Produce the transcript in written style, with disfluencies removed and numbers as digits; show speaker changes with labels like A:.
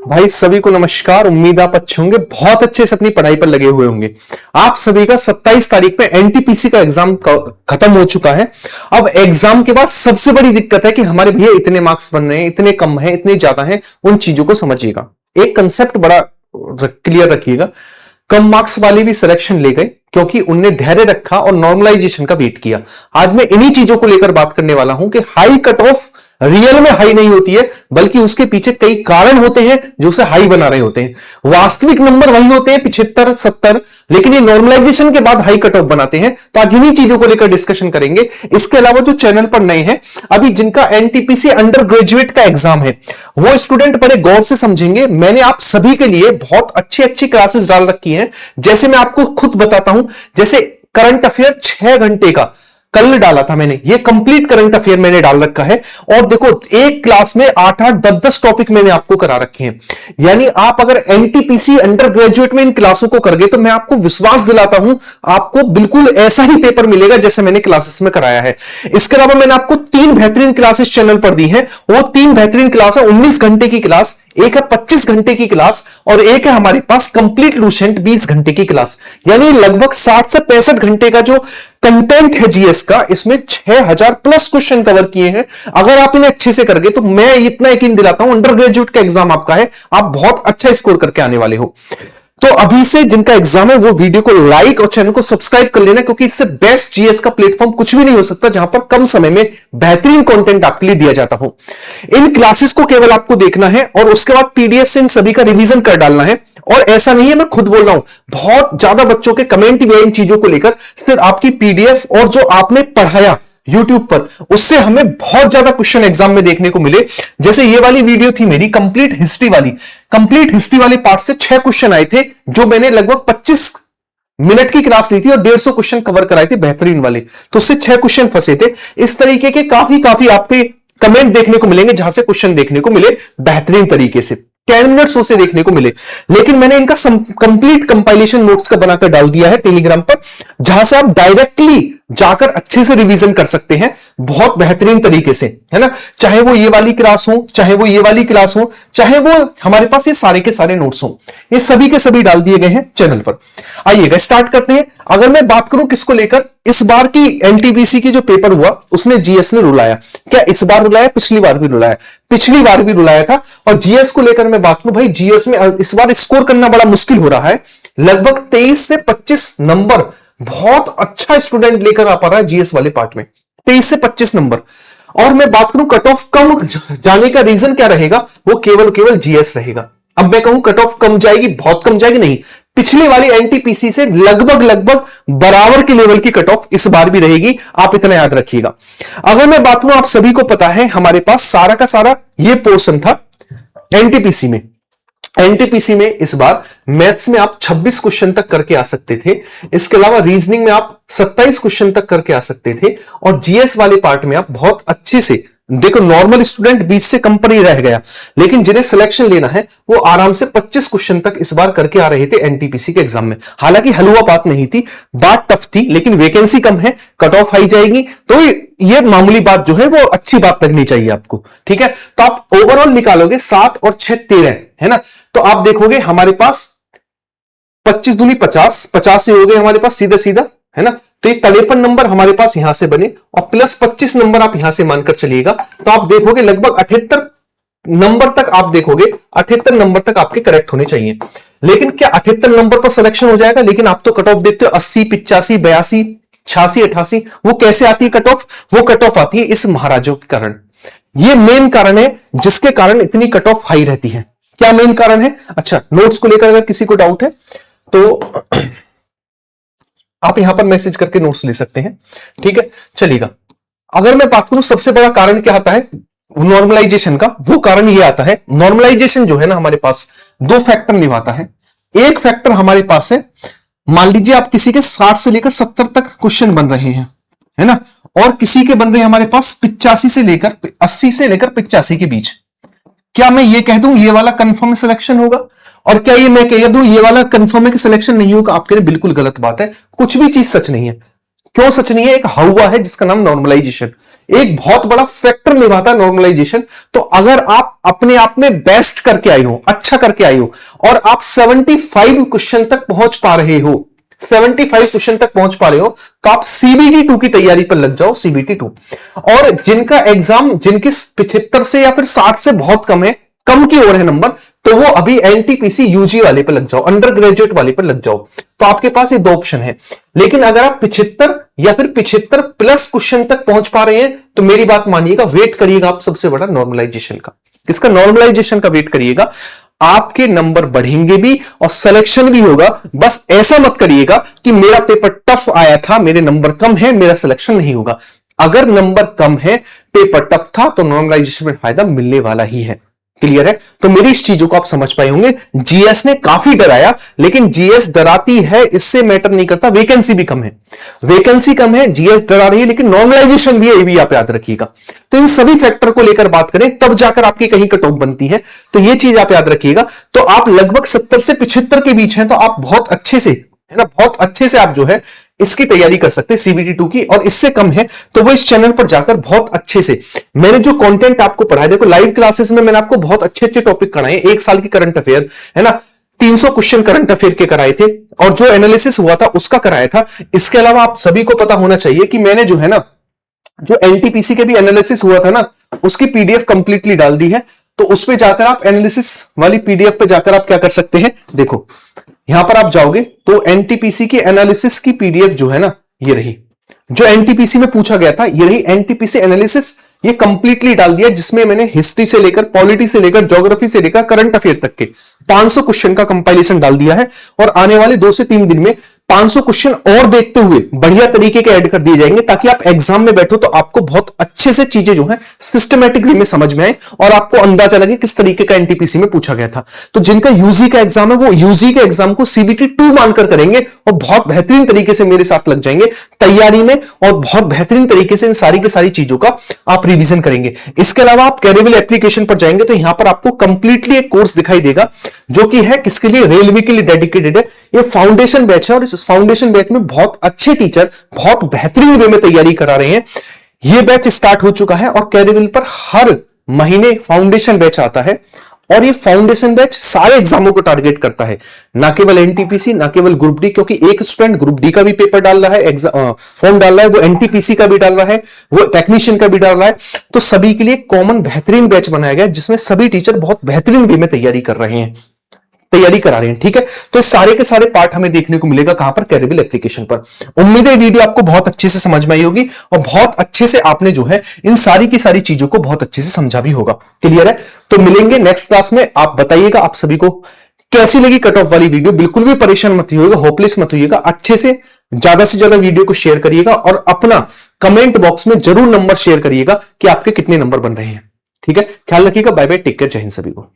A: भाई सभी को नमस्कार। उम्मीद आप अच्छे होंगे, बहुत अच्छे से अपनी पढ़ाई पर लगे हुए होंगे। आप सभी का 27 तारीख में एनटीपीसी का एग्जाम खत्म हो चुका है। अब एग्जाम के बाद सबसे बड़ी दिक्कत है कि हमारे भैया इतने मार्क्स बन रहे हैं, इतने कम है, इतने ज्यादा हैं। उन चीजों को समझिएगा, एक कंसेप्ट बड़ा क्लियर रखिएगा। कम मार्क्स वाले भी सिलेक्शन ले गए क्योंकि उनने धैर्य रखा और नॉर्मलाइजेशन का वेट किया। आज मैं इन्हीं चीजों को लेकर बात करने वाला हूं कि हाई कट ऑफ रियल में हाई नहीं होती है, बल्कि उसके पीछे कई कारण होते हैं जो उसे हाई बना रहे होते हैं। वास्तविक नंबर वही होते हैं 75 70, लेकिन ये नॉर्मलाइजेशन के बाद हाई कट ऑफ बनाते हैं। तो आज इन्हीं चीजों को लेकर डिस्कशन करेंगे। इसके अलावा जो चैनल पर नए हैं, अभी जिनका एनटीपीसी अंडर ग्रेजुएट का एग्जाम है, वो स्टूडेंट बड़े गौर से समझेंगे। मैंने आप सभी के लिए बहुत अच्छी अच्छी क्लासेस डाल रखी हैं। जैसे मैं आपको खुद बताता हूं, जैसे करंट अफेयर 6 घंटे का कल डाला था मैंने, ये कंप्लीट करंट अफेयर मैंने डाल रखा है। और देखो, एक क्लास में 8-8 10-10 टॉपिक मैंने आपको करा रखे हैं। यानी आप अगर एनटीपीसी अंडर ग्रेजुएट में इन क्लासों को कर गए तो मैं आपको विश्वास दिलाता हूं, आपको बिल्कुल ऐसा ही पेपर मिलेगा जैसे मैंने क्लासेस में कराया है। इसके अलावा मैंने आपको 3 बेहतरीन क्लासेस चैनल पर दी हैं। वो 3 बेहतरीन क्लास है 19 घंटे की क्लास, एक है 25 घंटे की क्लास, और एक है हमारे पास कंप्लीट लूसेंट 20 घंटे की क्लास। यानी लगभग 60 से 65 घंटे का जो कंटेंट है जीएस का, इसमें 6000 प्लस क्वेश्चन कवर किए हैं। अगर आप इन्हें अच्छे से करगे तो मैं इतना यकीन दिलाता हूं, अंडर ग्रेजुएट का एग्जाम आपका है, आप बहुत अच्छा स्कोर करके आने वाले हो। तो अभी से जिनका एग्जाम है वो वीडियो को लाइक और चैनल को सब्सक्राइब कर लेना, क्योंकि इससे बेस्ट जीएस का प्लेटफॉर्म कुछ भी नहीं हो सकता जहां पर कम समय में बेहतरीन कंटेंट आपके लिए दिया जाता हो। इन क्लासेस को केवल आपको देखना है और उसके बाद पीडीएफ से इन सभी का रिवीजन कर डालना है। और ऐसा नहीं है मैं खुद बोल रहा हूं, बहुत ज्यादा बच्चों के कमेंट भी है इन चीजों को लेकर। सिर्फ आपकी पीडीएफ और जो आपने पढ़ाया YouTube पर, उससे हमें बहुत ज्यादा क्वेश्चन एग्जाम में देखने को मिले। जैसे ये वाली वीडियो थी मेरी कंप्लीट हिस्ट्री वाले पार्ट से 6 क्वेश्चन आए थे, जो मैंने लगभग 25 मिनट की क्लास ली थी और 150 क्वेश्चन कवर कराए थे बेहतरीन वाले, तो उससे 6 क्वेश्चन फंसे थे। इस तरीके के काफी आपके कमेंट देखने को मिलेंगे जहां से क्वेश्चन देखने को मिले बेहतरीन तरीके से, 10 मिनट्स से देखने को मिले। लेकिन मैंने इनका कंप्लीट कंपाइलेशन नोट्स का बनाकर डाल दिया है टेलीग्राम पर, जहां से आप डायरेक्टली जाकर अच्छे से रिवीजन कर सकते हैं बहुत बेहतरीन तरीके से, है ना। चाहे वो ये वाली क्लास हो, चाहे वो ये वाली क्लास हो, चाहे वो हमारे पास ये सारे के सारे नोट्स हो, ये सभी के सभी डाल दिए गए हैं चैनल पर। आइएगा स्टार्ट करते हैं। अगर मैं बात करूं किसको लेकर, इस बार की एनटीपीसी की जो पेपर हुआ उसमें जीएस ने रुलाया। क्या इस बार रुलाया? पिछली बार भी रुलाया, पिछली बार भी रुलाया था। और जीएस को लेकर मैं बात करूं, भाई जीएस में इस बार स्कोर करना बड़ा मुश्किल हो रहा है। लगभग 23 से 25 नंबर बहुत अच्छा स्टूडेंट लेकर आ पा रहा है जीएस वाले पार्ट में, 23 से 25 नंबर। और मैं बात करूं कट ऑफ कम जाने का रीजन क्या रहेगा, वो केवल जीएस रहेगा। अब मैं कहूं कट ऑफ कम जाएगी, बहुत कम जाएगी, नहीं, पिछली वाली एनटीपीसी से लगभग बराबर के लेवल की कट ऑफ इस बार भी रहेगी, आप इतना याद रखिएगा। अगर मैं बात करूं, आप सभी को पता है हमारे पास सारा का सारा ये पोर्शन था एनटीपीसी में। एनटीपीसी में इस बार मैथ्स में आप 26 क्वेश्चन तक करके आ सकते थे। इसके अलावा रीजनिंग में आप 27 क्वेश्चन तक करके आ सकते थे। और जीएस वाले पार्ट में आप बहुत अच्छे से, देखो नॉर्मल स्टूडेंट 20 से कम पर ही रह गया, लेकिन जिन्हें सिलेक्शन लेना है वो आराम से 25 क्वेश्चन तक इस बार करके आ रहे थे एनटीपीसी के एग्जाम में। हालांकि हलवा बात नहीं थी, बात टफ थी, लेकिन वैकेंसी कम है, कट ऑफ हाई जाएगी, तो ये मामूली बात जो है वो अच्छी बात लगनी चाहिए आपको, ठीक है। तो आप ओवरऑल निकालोगे 7 और 6 13, है ना। तो आप देखोगे हमारे पास 25 दूनी 50, 50 से हो गए हमारे पास सीधा, है ना। तो ये 53 नंबर हमारे पास यहां से बने और प्लस 25 नंबर आप यहां से मानकर चलिएगा, तो आप देखोगे लगभग 78 नंबर तक, आप देखोगे 78 नंबर तक आपके करेक्ट होने चाहिए। लेकिन क्या 78 नंबर पर सिलेक्शन हो जाएगा? लेकिन आप तो कट ऑफ देखते हो 80, 85, 82, 86, 88, वो कैसे आती है कट ऑफ? वो कट ऑफ आती है इस महाराजों के कारण। ये मेन कारण है जिसके कारण इतनी कट ऑफ हाई रहती है। क्या मेन कारण है? अच्छा, नोट्स को लेकर अगर किसी को डाउट है तो आप यहां पर मैसेज करके नोट्स ले सकते हैं, ठीक है, चलिएगा। अगर मैं बात करूं सबसे बड़ा कारण क्या आता है नॉर्मलाइजेशन का, वो कारण ये आता है, नॉर्मलाइजेशन जो है ना हमारे पास 2 फैक्टर निभाता है। एक फैक्टर हमारे पास है, मान लीजिए आप किसी के 60 से लेकर 70 तक क्वेश्चन बन रहे हैं, है ना, और किसी के बन रहे हैं हमारे पास 85 से लेकर 80 से लेकर 85 के बीच। क्या मैं ये कह दूं ये वाला कंफर्म सिलेक्शन होगा? और क्या ये मैं कह दूं ये वाला कंफर्म है कि सिलेक्शन नहीं होगा? आपके लिए बिल्कुल गलत बात है। कुछ भी चीज सच नहीं है। क्यों सच नहीं है? एक हवा है जिसका नाम नॉर्मलाइजेशन। एक बहुत बड़ा फैक्टर निभाता है नॉर्मलाइजेशन। तो अगर आप अपने आप में बेस्ट करके आई हो, अच्छा करके आई हो, और आप 75 क्वेश्चन तक पहुंच पा रहे हो, 75 क्वेश्चन तक पहुंच पा रहे हो, तो आप सीबीटी 2 की तैयारी पर लग जाओ, सीबीटी 2। और जिनका एग्जाम, जिनके 75 से या फिर 60 से बहुत कम है, कम की ओर है नंबर, तो वो अभी एनटीपीसी यूजी वाले पे लग जाओ, अंडर ग्रेजुएट वाले पे लग जाओ। तो आपके पास ये 2 ऑप्शन है। लेकिन अगर आप 75 या फिर 75 प्लस क्वेश्चन तक पहुंच पा रहे हैं, तो मेरी बात मानिएगा, वेट करिएगा आप सबसे बड़ा नॉर्मलाइजेशन का। किसका? नॉर्मलाइजेशन का वेट करिएगा। आपके नंबर बढ़ेंगे भी और सिलेक्शन भी होगा। बस ऐसा मत करिएगा कि मेरा पेपर टफ आया था, मेरे नंबर कम है, मेरा सिलेक्शन नहीं होगा। अगर नंबर कम है, पेपर टफ था, तो नॉर्मलाइजेशन में फायदा मिलने वाला ही है। क्लियर है? तो मेरी इस चीजों को आप समझ पाए होंगे। जीएस ने काफी डराया, लेकिन जीएस डराती है, इससे मैटर नहीं करता। वैकेंसी भी कम है, वैकेंसी कम है, जीएस डरा रही है, लेकिन नॉर्मलाइजेशन भी है, ये भी आप याद रखिएगा। तो इन सभी फैक्टर को लेकर बात करें, तब जाकर आपकी कहीं कट ऑफ बनती है। तो ये चीज आप याद रखिएगा। तो आप लगभग 70 से 75 के बीच हैं, तो आप बहुत अच्छे से, है ना, बहुत अच्छे से आप जो है इसकी तैयारी कर सकते हैं, सीबीटी 2 की। और इससे कम है तो वो इस चैनल पर जाकर बहुत अच्छे से, मैंने जो कंटेंट आपको पढ़ाया, देखो लाइव क्लासेस में मैंने आपको बहुत अच्छे अच्छे टॉपिक कराए, 1 साल की करंट अफेयर, है ना, 300 क्वेश्चन करंट अफेयर के कराए थे, और जो एनालिसिस हुआ था उसका कराया था। इसके अलावा आप सभी को पता होना चाहिए कि मैंने जो है ना, जो एनटीपीसी के भी एनालिसिस हुआ था ना, उसकी पीडीएफ कंप्लीटली डाल दी है। तो उस पे जाकर आप एनालिसिस वाली पीडीएफ पे जाकर आप क्या कर सकते हैं, देखो यहां पर आप जाओगे तो एनटीपीसी की एनालिसिस की पीडीएफ जो है ना, ये रही, जो एनटीपीसी में पूछा गया था, ये रही एनटीपीसी एनालिसिस। ये कंप्लीटली डाल दिया, जिसमें मैंने हिस्ट्री से लेकर, पॉलिटी से लेकर, ज्योग्राफी से लेकर करंट अफेयर तक के 500 क्वेश्चन का कंपाइलेशन डाल दिया है। और आने वाले 2 से 3 दिन में 500 क्वेश्चन और देखते हुए बढ़िया तरीके के ऐड कर दिए जाएंगे, ताकि आप एग्जाम में बैठो तो आपको बहुत अच्छे से चीजें जो है सिस्टमैटिक वे में समझ में आए, और आपको अंदाजा लगे किस तरीके का एनटीपीसी में पूछा गया था। तो जिनका यूजी का एग्जाम है, वो यूजी के एग्जाम को सीबीटी 2 मानकर करेंगे, और बहुत बेहतरीन तरीके से मेरे साथ लग जाएंगे तैयारी में, और बहुत बेहतरीन तरीके से इन सारी की सारी चीजों का आप रिवीजन करेंगे। इसके अलावा आप कैरेबिल एप्लीकेशन पर जाएंगे तो यहां पर आपको कंप्लीटली एक कोर्स दिखाई देगा, जो कि है किसके लिए? रेलवे के लिए डेडिकेटेड है। ये फाउंडेशन बैच है, और इस फाउंडेशन बैच में बहुत अच्छे टीचर बहुत बेहतरीन वे में तैयारी करा रहे हैं। ये बैच स्टार्ट हो चुका है, और कैरेबिल पर हर महीने फाउंडेशन बैच आता है, और ये फाउंडेशन बैच सारे एग्जामों को टारगेट करता है, ना केवल एनटीपीसी, ना केवल ग्रुप डी, क्योंकि एक स्टूडेंट ग्रुप डी का भी पेपर डाल रहा है, फॉर्म डाल रहा है, वो एनटीपीसी का भी डाल रहा है, वो टेक्नीशियन का भी डाल रहा है। तो सभी के लिए कॉमन बेहतरीन बैच बनाया गया, जिसमें सभी टीचर बहुत बेहतरीन वे में तैयारी कर रहे हैं, तैयारी करा रहे हैं। ठीक है, तो सारे के सारे पार्ट हमें देखने को मिलेगा कहां पर? कैरेबिल एप्लीकेशन पर। उम्मीद है वीडियो आपको बहुत अच्छे से समझ में आई होगी, और बहुत अच्छे से आपने जो है इन सारी की सारी चीजों को बहुत अच्छे से समझा भी होगा। क्लियर है? तो मिलेंगे नेक्स्ट क्लास में। आप बताइएगा आप सभी को कैसी लगी कट ऑफ वाली वीडियो। बिल्कुल भी परेशान मत होइएगा, होपलेस मत होइएगा, अच्छे से ज्यादा वीडियो को शेयर करिएगा, और अपना कमेंट बॉक्स में जरूर नंबर शेयर करिएगा कि आपके कितने नंबर बन रहे हैं। ठीक है, ख्याल रखिएगा। बाय बाय, टेक केयर, जय हिंद सभी को।